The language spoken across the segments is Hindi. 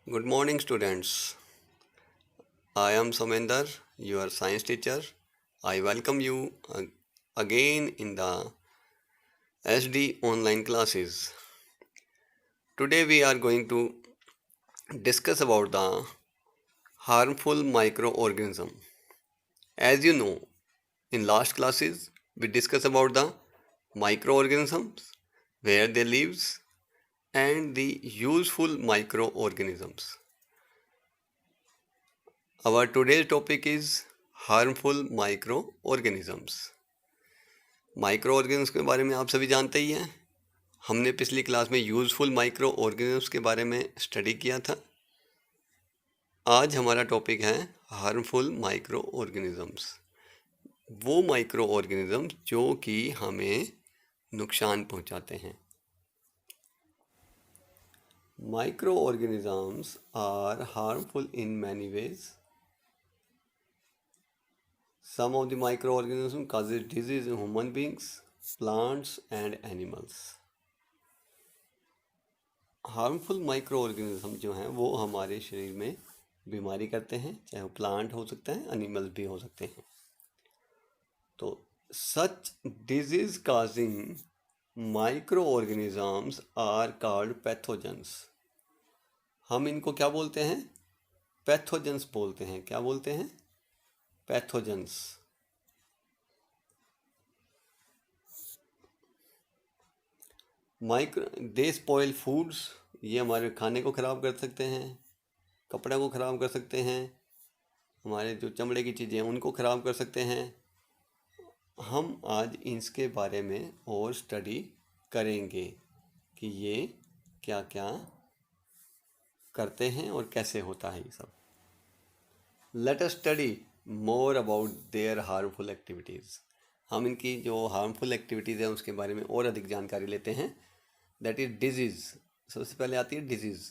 Good morning, students. I am Somender, your science teacher. I welcome you again in the SD online classes. Today we are going to discuss about the harmful microorganism. As you know, in last classes we discussed about the microorganisms, where they lives, and the useful microorganisms. Our today's topic is harmful microorganisms. Micro organism के बारे में आप सभी जानते ही हैं। हमने पिछली क्लास में यूज़फुल माइक्रो ऑर्गेनिज्म के बारे में स्टडी किया था। आज हमारा टॉपिक है हार्मफुल माइक्रो ऑर्गेनिजम्स, वो माइक्रो ऑर्गेनिज्म जो कि हमें नुकसान पहुंचाते हैं। Micro organisms are harmful in many ways. Some of the microorganisms causes disease in human beings, plants and animals. Harmful micro organism जो हैं वो हमारे शरीर में बीमारी करते हैं, चाहे वो प्लांट हो सकते हैं, एनिमल्स भी हो सकते हैं। तो such disease causing micro organisms are called pathogens. हम इनको क्या बोलते हैं? पैथोजेंस बोलते हैं। क्या बोलते हैं? पैथोजेंस। दे स्पॉइल फूड्स, ये हमारे खाने को ख़राब कर सकते हैं, कपड़े को ख़राब कर सकते हैं, हमारे जो चमड़े की चीज़ें हैं उनको ख़राब कर सकते हैं। हम आज इसके बारे में और स्टडी करेंगे कि ये क्या क्या करते हैं और कैसे होता है ये सब। Let us study more about their harmful activities. हम इनकी जो हार्मफुल एक्टिविटीज़ हैं उसके बारे में और अधिक जानकारी लेते हैं। That is disease. सबसे पहले आती है disease.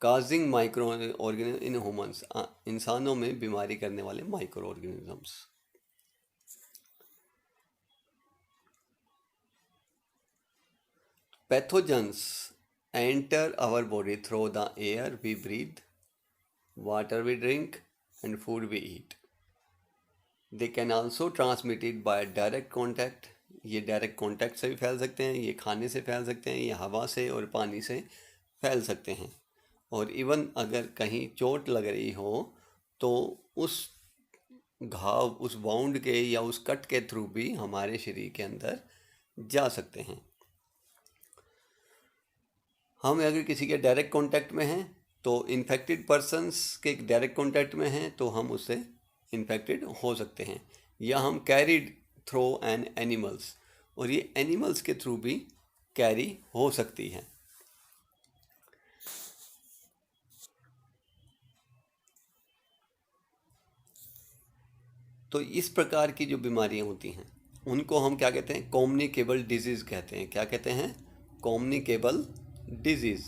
Causing micro organism in humans, इंसानों में बीमारी करने वाले micro organisms. Pathogens enter our body through the air we breathe, water we drink and food we eat. They can also transmit it by direct contact. ये डायरेक्ट कॉन्टैक्ट से भी फैल सकते हैं, ये खाने से फैल सकते हैं, ये हवा से और पानी से फैल सकते हैं। और इवन अगर कहीं चोट लग रही हो तो उस घाव, उस वाउंड के या उस कट के थ्रू भी हमारे शरीर के अंदर जा सकते हैं। हम अगर किसी के डायरेक्ट कांटेक्ट में हैं तो इन्फेक्टेड पर्सन्स के डायरेक्ट कांटेक्ट में हैं तो हम उससे इन्फेक्टेड हो सकते हैं, या हम कैरीड थ्रू एन एनिमल्स, और ये एनिमल्स के थ्रू भी कैरी हो सकती हैं। तो इस प्रकार की जो बीमारियां होती हैं उनको हम क्या कहते हैं? कम्युनिकेबल डिजीज़ कहते हैं। क्या कहते हैं? Communicable disease.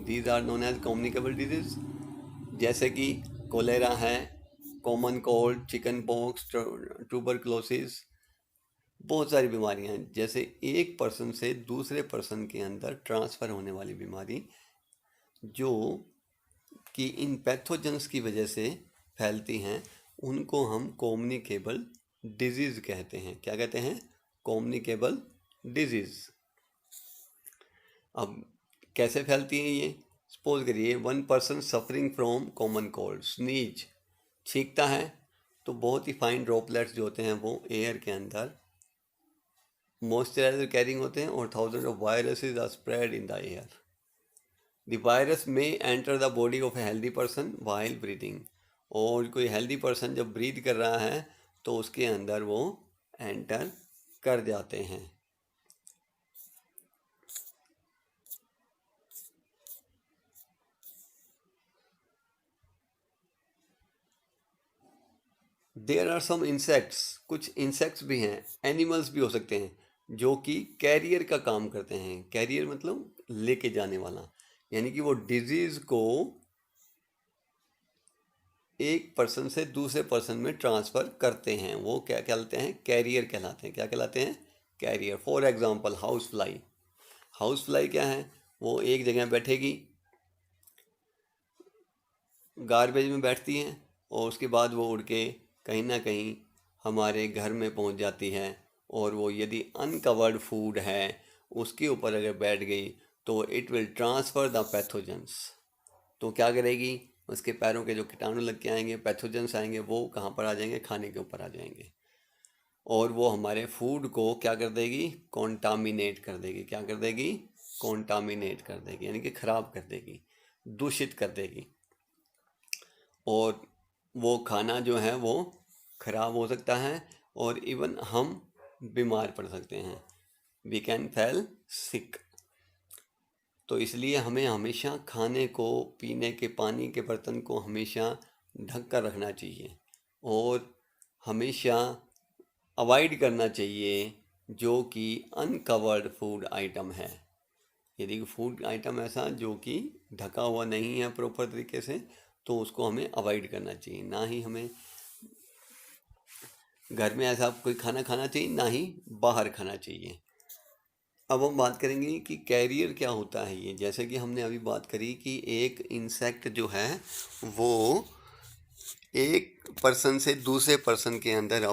These are known as communicable disease. जैसे कि कोलेरा है, common cold, chickenpox, tuberculosis, बहुत सारी बीमारियां हैं। जैसे एक पर्सन से दूसरे पर्सन के अंदर ट्रांसफ़र होने वाली बीमारी जो कि इन पैथोजेंस की वजह से फैलती हैं, उनको हम कम्युनिकेबल डिजीज़ कहते हैं। क्या कहते हैं? Communicable disease. अब कैसे फैलती हैं ये? सपोज करिए one person suffering from common cold sneeze, छींकता है तो बहुत ही फाइन ड्रॉपलेट्स जो होते हैं वो एयर के अंदर मॉइस्चराइजर कैरिंग होते हैं और thousand of viruses are spread in the air. The virus may enter the body of a healthy person while breathing, और कोई हेल्दी पर्सन जब ब्रीद कर रहा है तो उसके अंदर वो एंटर कर जाते हैं। देयर आर सम इंसेक्ट्स, कुछ इंसेक्ट्स भी हैं, एनिमल्स भी हो सकते हैं, जो कि कैरियर का काम करते हैं। कैरियर मतलब लेके जाने वाला, यानी कि वो डिजीज़ को एक पर्सन से दूसरे पर्सन में ट्रांसफ़र करते हैं। वो क्या कहलाते हैं? कैरियर कहलाते हैं। क्या कहलाते हैं? Carrier. For example house fly. House fly क्या है? वो एक जगह बैठेगी, गार्बेज में बैठती हैं और उसके बाद वो उड़ के कहीं ना कहीं हमारे घर में पहुंच जाती है। और वो यदि अनकवर्ड फूड है उसके ऊपर अगर बैठ गई तो it will transfer the pathogens. तो क्या करेगी, उसके पैरों के जो कीटाणु लग के आएंगे, पैथोजेंस आएंगे, वो कहाँ पर आ जाएंगे, खाने के ऊपर आ जाएंगे। और वो हमारे फूड को क्या कर देगी, कॉन्टामिनेट कर देगी। क्या कर देगी, कॉन्टामिनेट कर देगी, यानी कि ख़राब कर देगी, दूषित कर देगी। और वो खाना जो है वो ख़राब हो सकता है और इवन हम बीमार पड़ सकते हैं, वी कैन फैल सिक। तो इसलिए हमें हमेशा खाने को, पीने के पानी के बर्तन को हमेशा ढक कर रखना चाहिए और हमेशा अवॉइड करना चाहिए जो कि अनकवर्ड फूड आइटम है। यदि फूड आइटम ऐसा जो कि ढका हुआ नहीं है प्रॉपर तरीके से तो उसको हमें अवॉइड करना चाहिए। ना ही हमें घर में ऐसा कोई खाना खाना चाहिए, ना ही बाहर खाना चाहिए। अब हम बात करेंगे कि कैरियर क्या होता है। ये जैसे कि हमने अभी बात करी कि एक इंसेक्ट जो है वो एक पर्सन से दूसरे पर्सन के अंदर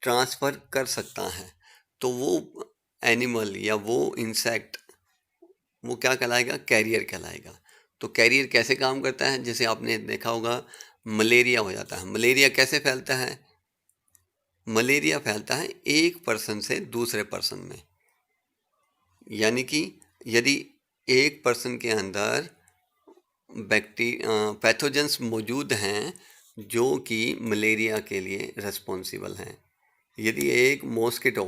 ट्रांसफ़र कर सकता है। तो वो एनिमल या वो इंसेक्ट वो क्या कहलाएगा, कैरियर कहलाएगा। तो कैरियर कैसे काम करता है, जैसे आपने देखा होगा मलेरिया हो जाता है। मलेरिया कैसे फैलता है, मलेरिया फैलता है एक पर्सन से दूसरे पर्सन में। यानी कि यदि एक पर्सन के अंदर पैथोजेंस मौजूद हैं जो कि मलेरिया के लिए रिस्पॉन्सिबल हैं। यदि एक मॉस्किटो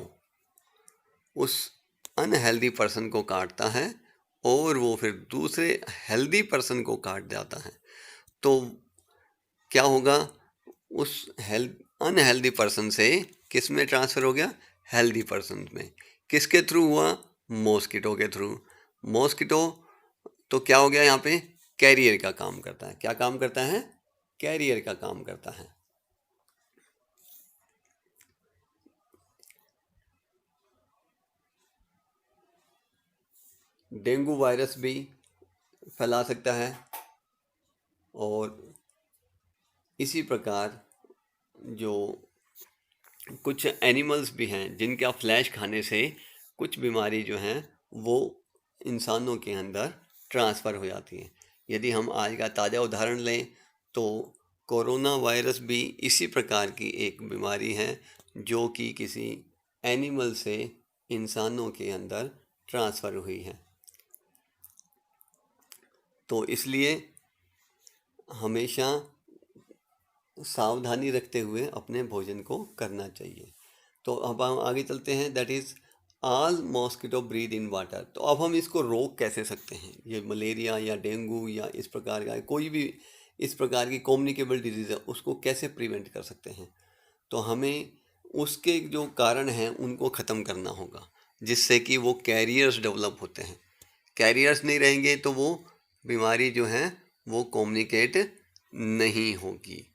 उस अनहेल्दी पर्सन को काटता है और वो फिर दूसरे हेल्दी पर्सन को काट जाता है तो क्या होगा, उस अनहेल्दी पर्सन से किस में ट्रांसफ़र हो गया, हेल्दी पर्सन में। किसके थ्रू हुआ, मॉस्किटो के थ्रू। मॉस्किटो तो क्या हो गया यहाँ पे, कैरियर का काम करता है। क्या काम करता है, कैरियर का काम करता है। डेंगू वायरस भी फैला सकता है और इसी प्रकार जो कुछ एनिमल्स भी हैं जिनका फ्लैश खाने से कुछ बीमारी जो हैं वो इंसानों के अंदर ट्रांसफ़र हो जाती है। यदि हम आज का ताज़ा उदाहरण लें तो कोरोना वायरस भी इसी प्रकार की एक बीमारी है जो कि किसी एनिमल से इंसानों के अंदर ट्रांसफ़र हुई है। तो इसलिए हमेशा सावधानी रखते हुए अपने भोजन को करना चाहिए। तो अब हम आगे चलते हैं, that is all mosquito breed in water. तो अब हम इसको रोक कैसे सकते हैं, ये मलेरिया या डेंगू या इस प्रकार का कोई भी इस प्रकार की कम्युनिकेबल डिजीज़ है उसको कैसे प्रिवेंट कर सकते हैं। तो हमें उसके जो कारण हैं उनको ख़त्म करना होगा जिससे कि वो कैरियर्स डेवलप होते हैं। कैरियर्स नहीं रहेंगे तो वो बीमारी जो है वो कम्युनिकेट नहीं होगी।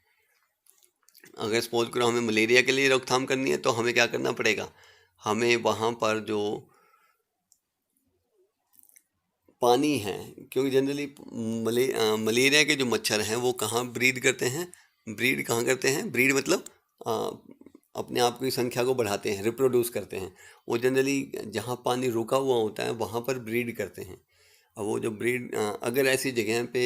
अगर सपोज करो हमें मलेरिया के लिए रोकथाम करनी है तो हमें क्या करना पड़ेगा, हमें वहाँ पर जो पानी है, क्योंकि जनरली मलेरिया के जो मच्छर हैं वो कहाँ ब्रीड करते हैं, ब्रीड कहाँ करते हैं, ब्रीड मतलब आ, अपने आप की संख्या को बढ़ाते हैं, रिप्रोड्यूस करते हैं। वो जनरली जहाँ पानी रुका हुआ होता है वहाँ पर ब्रीड करते हैं। अब वो जो ब्रीड अगर ऐसी जगह पे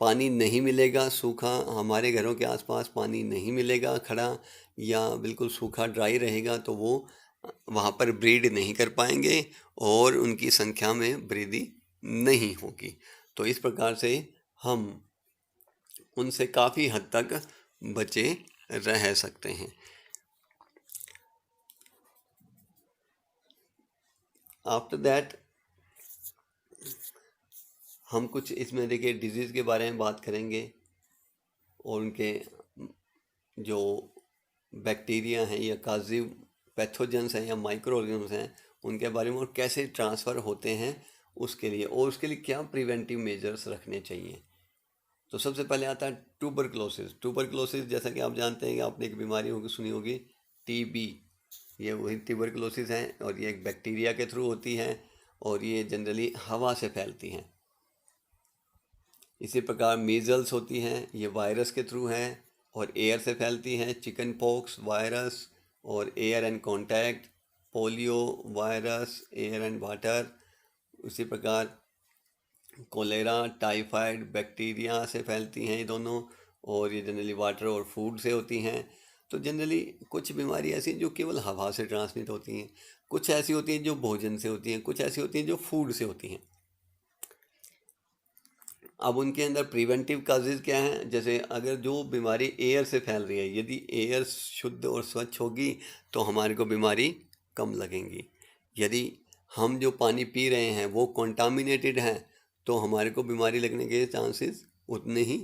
पानी नहीं मिलेगा, सूखा, हमारे घरों के आसपास पानी नहीं मिलेगा खड़ा या बिल्कुल सूखा ड्राई रहेगा तो वो वहाँ पर ब्रीड नहीं कर पाएंगे और उनकी संख्या में वृद्धि नहीं होगी। तो इस प्रकार से हम उनसे काफ़ी हद तक बचे रह सकते हैं। आफ्टर दैट हम कुछ इसमें देखिए डिजीज़ के बारे में बात करेंगे और उनके जो बैक्टीरिया हैं या काजिव पैथोजेंस हैं या माइक्रो ऑर्गेनिज्म हैं उनके बारे में और कैसे ट्रांसफ़र होते हैं उसके लिए, और उसके लिए क्या प्रिवेंटिव मेजर्स रखने चाहिए। तो सबसे पहले आता है ट्यूबरक्लोसिस। ट्यूबरक्लोसिस जैसा कि आप जानते हैं कि आपने एक बीमारी होगी, सुनी होगी, टीबी। ये वही ट्यूबरक्लोसिस है और ये एक बैक्टीरिया के थ्रू होती है और ये जनरली हवा से फैलती हैं। इसी प्रकार मीजल्स होती हैं, ये वायरस के थ्रू है और एयर से फैलती हैं। चिकन पॉक्स वायरस और air and contact. Polio virus air and water. उसी प्रकार कोलेरा टाइफाइड बैक्टीरिया से फैलती हैं ये दोनों, और ये जनरली वाटर और फूड से होती हैं। तो जनरली कुछ बीमारी ऐसी हैं जो केवल हवा से ट्रांसमिट होती हैं, कुछ ऐसी होती हैं जो भोजन से होती हैं, कुछ ऐसी होती हैं जो फूड से होती हैं। अब उनके अंदर प्रिवेंटिव काजेज क्या हैं? जैसे अगर जो बीमारी एयर से फैल रही है, यदि एयर शुद्ध और स्वच्छ होगी तो हमारे को बीमारी कम लगेंगी। यदि हम जो पानी पी रहे हैं वो कंटामिनेटेड है तो हमारे को बीमारी लगने के चांसेस उतने ही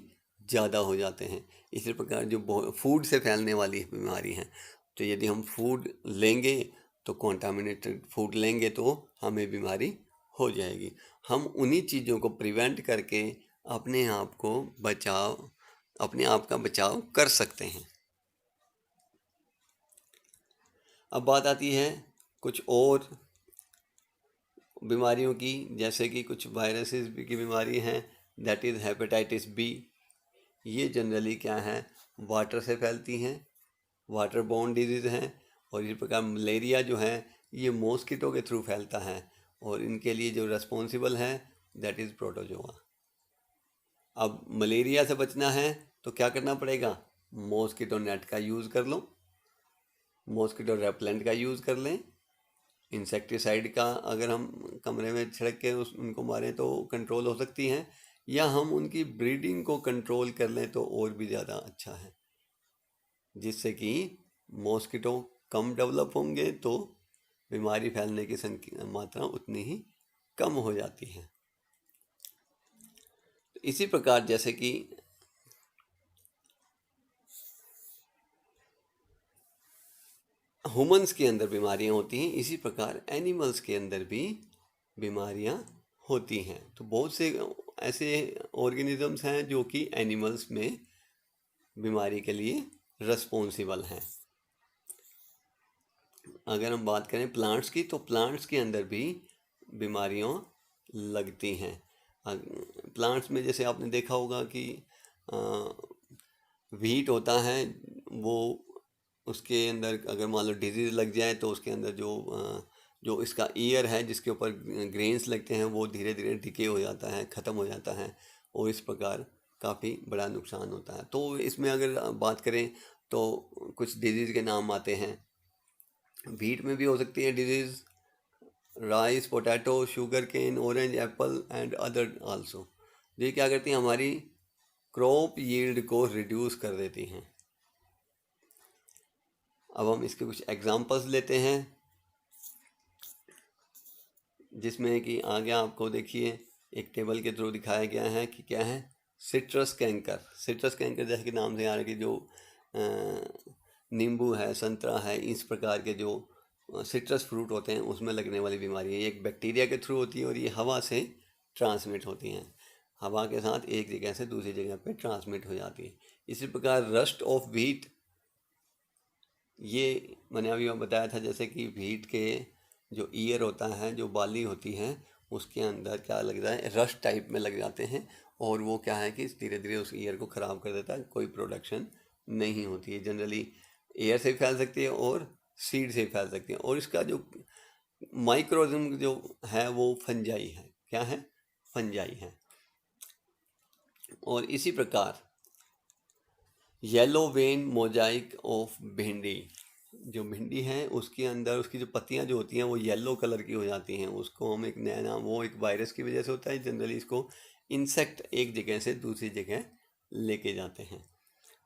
ज़्यादा हो जाते हैं। इसी प्रकार जो फूड से फैलने वाली बीमारी हैं, तो यदि हम फूड लेंगे तो कंटामिनेटेड फूड लेंगे तो हमें बीमारी हो जाएगी। हम उन्हीं चीज़ों को प्रिवेंट करके अपने आप का बचाव कर सकते हैं। अब बात आती है कुछ और बीमारियों की, जैसे कि कुछ वायरसेस की बीमारी हैं, दैट इज़ हेपेटाइटिस बी। ये जनरली क्या है, वाटर से फैलती हैं, वाटर बोर्न डिजीज़ हैं। और इस प्रकार मलेरिया जो है ये मॉस्किटो के थ्रू फैलता है, और इनके लिए जो रेस्पॉन्सिबल है दैट इज़ प्रोटोजोआ। अब मलेरिया से बचना है तो क्या करना पड़ेगा? मॉस्किटो नेट का यूज़ कर लो, मॉस्किटो रेपेलेंट का यूज़ कर लें। इंसेक्टिसाइड का अगर हम कमरे में छिड़क के उनको मारें तो कंट्रोल हो सकती हैं, या हम उनकी ब्रीडिंग को कंट्रोल कर लें तो और भी ज़्यादा अच्छा है, जिससे कि मॉस्किटो कम डेवलप होंगे तो बीमारी फैलने की मात्रा उतनी ही कम हो जाती है। इसी प्रकार जैसे कि ह्यूमंस के अंदर बीमारियां होती हैं, इसी प्रकार एनिमल्स के अंदर भी बीमारियां होती हैं। तो बहुत से ऐसे ऑर्गेनिजम्स हैं जो कि एनिमल्स में बीमारी के लिए रिस्पॉन्सिबल हैं। अगर हम बात करें प्लांट्स की, तो प्लांट्स के अंदर भी बीमारियां लगती हैं। प्लांट्स में जैसे आपने देखा होगा कि व्हीट होता है, वो उसके अंदर अगर मान लो डिजीज़ लग जाए तो उसके अंदर जो इसका ईयर है जिसके ऊपर ग्रेन्स लगते हैं वो धीरे धीरे डिके हो जाता है, ख़त्म हो जाता है, और इस प्रकार काफ़ी बड़ा नुकसान होता है। तो इसमें अगर बात करें तो कुछ डिजीज़ के नाम आते हैं। व्हीट में भी हो सकती है disease, rice, potato, sugarcane, orange, apple and other also. ये क्या करती हैं, हमारी क्रॉप यील्ड को रिड्यूस कर देती हैं। अब हम इसके कुछ एग्जांपल्स लेते हैं, जिसमें कि आगे आपको देखिए एक टेबल के थ्रू दिखाया गया है कि क्या है, सिट्रस कैंकर। सिट्रस कैंकर जैसे कि नाम से आ रहा है कि जो नींबू है, संतरा है, इस प्रकार के जो सिट्रस फ्रूट होते हैं उसमें लगने वाली बीमारी है। ये एक बैक्टीरिया के थ्रू होती है और ये हवा से ट्रांसमिट होती हैं, हवा के साथ एक जगह से दूसरी जगह पे ट्रांसमिट हो जाती है। इसी प्रकार रस्ट ऑफ व्हीट, ये मैंने अभी बताया था जैसे कि व्हीट के जो ईयर होता है, जो बाली होती है, उसके अंदर क्या लग जाए, रस्ट टाइप में लग जाते हैं, और वो क्या है कि धीरे धीरे उस ईयर को ख़राब कर देता है, कोई प्रोडक्शन नहीं होती है। जनरली एयर से फैल सकती है और सीड से फैल सकती है, और इसका जो माइक्रोज़िम जो है वो फंजाई है। क्या है? फंजाई है। और इसी प्रकार येलो वेन मोजाइक ऑफ भिंडी, जो भिंडी है उसके अंदर उसकी जो पत्तियां जो होती हैं वो येलो कलर की हो जाती हैं, उसको हम एक नया नाम, वो एक वायरस की वजह से होता है। जनरली इसको इंसेक्ट एक जगह से दूसरी जगह लेके जाते हैं।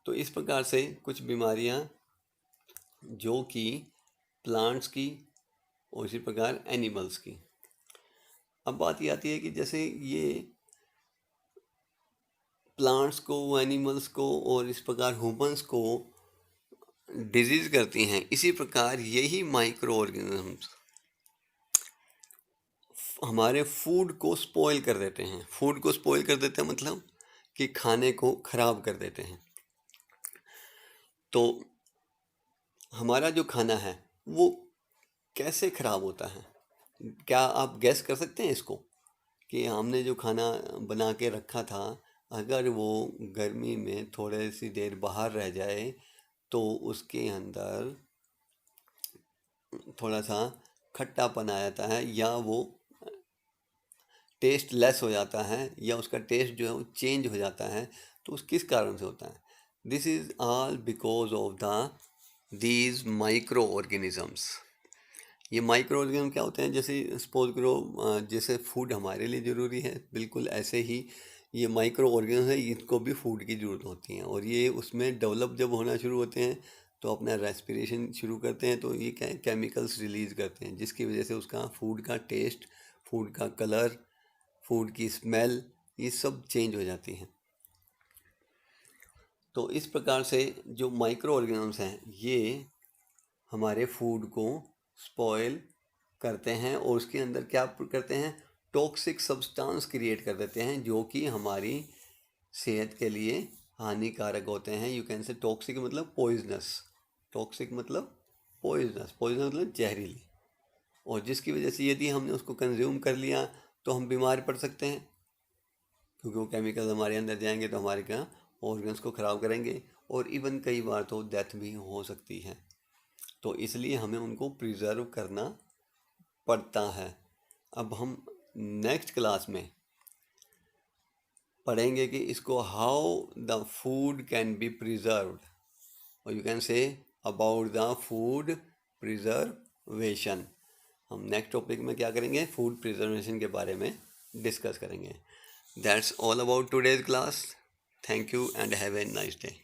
तो इस प्रकार से कुछ बीमारियां जो कि प्लांट्स की और इसी प्रकार एनिमल्स की। अब बात ये आती है कि जैसे ये प्लांट्स को, एनिमल्स को और इस प्रकार ह्यूमंस को डिजीज करती हैं, इसी प्रकार यही माइक्रो ऑर्गेनिजम्स हमारे फूड को स्पॉइल कर देते हैं। फूड को स्पॉइल कर देते हैं मतलब कि खाने को ख़राब कर देते हैं। तो हमारा जो खाना है वो कैसे ख़राब होता है, क्या आप गैस कर सकते हैं इसको? कि हमने जो खाना बना के रखा था अगर वो गर्मी में थोड़ी सी देर बाहर रह जाए तो उसके अंदर थोड़ा सा खट्टापन आ जाता है, या वो टेस्ट लेस हो जाता है, या उसका टेस्ट जो है वो चेंज हो जाता है। तो उस किस कारण से होता है? This is all because of the these micro organisms. ये माइक्रो ऑर्गेनिज्म क्या होते हैं? जैसे सपोज करो जैसे फूड हमारे लिए ज़रूरी है, बिल्कुल ऐसे ही ये माइक्रो ऑर्गेनिज्म है, इनको भी फूड की ज़रूरत होती है। और ये उसमें डेवलप जब होना शुरू होते हैं तो अपना रेस्पिरेशन शुरू करते हैं, तो ये केमिकल्स रिलीज़ करते हैं, जिसकी वजह से उसका फूड का टेस्ट, फूड का कलर, फूड की स्मेल, ये सब चेंज हो जाती हैं। तो इस प्रकार से जो माइक्रो ऑर्गेनिजम्स हैं ये हमारे फूड को स्पॉइल करते हैं, और उसके अंदर क्या करते हैं? टॉक्सिक सब्सटेंस क्रिएट कर देते हैं, जो कि हमारी सेहत के लिए हानिकारक होते हैं। यू कैन से टॉक्सिक मतलब पॉइजनस, टॉक्सिक मतलब पॉइजनस, पॉइजनस मतलब जहरीली। और जिसकी वजह से यदि हमने उसको कंज्यूम कर लिया तो हम बीमार पड़ सकते हैं, क्योंकि वो केमिकल हमारे अंदर जाएंगे तो हमारे क्या ऑर्गन्स को ख़राब करेंगे, और इवन कई बार तो डेथ भी हो सकती है। तो इसलिए हमें उनको प्रिजर्व करना पड़ता है। अब हम नेक्स्ट क्लास में पढ़ेंगे कि इसको how the food can be preserved, और you can say about the food preservation. हम नेक्स्ट टॉपिक में क्या करेंगे? फूड प्रिजर्वेशन के बारे में डिस्कस करेंगे। That's all about today's class. Thank you and have a nice day.